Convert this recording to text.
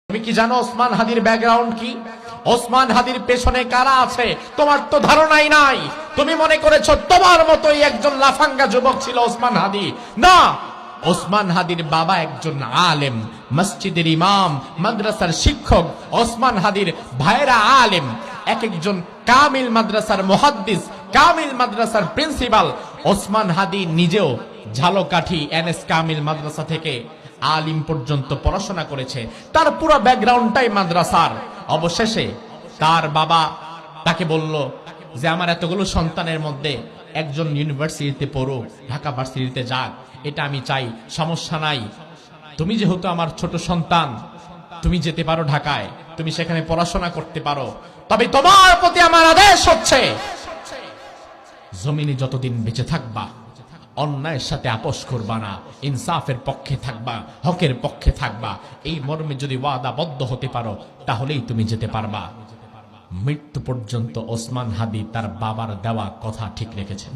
তুমি কি জানো ওসমান হাদির ব্যাকগ্রাউন্ড কি? ওসমান হাদির পেছনে কারা আছে তোমার তো ধারণাই নাই। তুমি মনে করেছো তোমার মতোই একজন লাফাঙ্গা যুবক ছিল ওসমান হাদি। না, ওসমান হাদির বাবা একজন আলেম, মসজিদের ইমাম, মাদ্রাসার শিক্ষক। ওসমান হাদির ভাইরা আলেম, এক একজন কামিল মাদ্রাসার মুহাদ্দিস, কামিল মাদ্রাসার প্রিন্সিপাল। ওসমান হাদি নিজেও ঝালকাঠি এনএস কামিল মাদ্রাসা থেকে আলিম পর্যন্ত পড়াশোনা করেছে। তার পুরো ব্যাকগ্রাউন্ডটাই মাদ্রাসার। অবশেষে তার বাবা তাকে বলল যে আমার এতগুলো সন্তানের মধ্যে একজন ইউনিভার্সিটিতে পড়ুক, ঢাকা ভার্সিটিতে যাক, এটা আমি চাই, সমস্যা নাই। তুমি যেহেতু আমার ছোট সন্তান, তুমি যেতে পারো ঢাকায়, তুমি সেখানে পড়াশোনা করতে পারো, তবে তোমার প্রতি আমার আদেশ হচ্ছে জমিনে যতদিন বেঁচে থাকবা অন্যায়ের সাথে আপোষ করবা না, ইনসাফের পক্ষে থাকবা, হকের পক্ষে থাকবা। এই মর্মে যদি ওয়াদাবদ্ধ হতে পারো তাহলেই তুমি যেতে পারবা। মৃত্যু পর্যন্ত ওসমান হাদি তার বাবার দেওয়া কথা ঠিক রেখেছেন।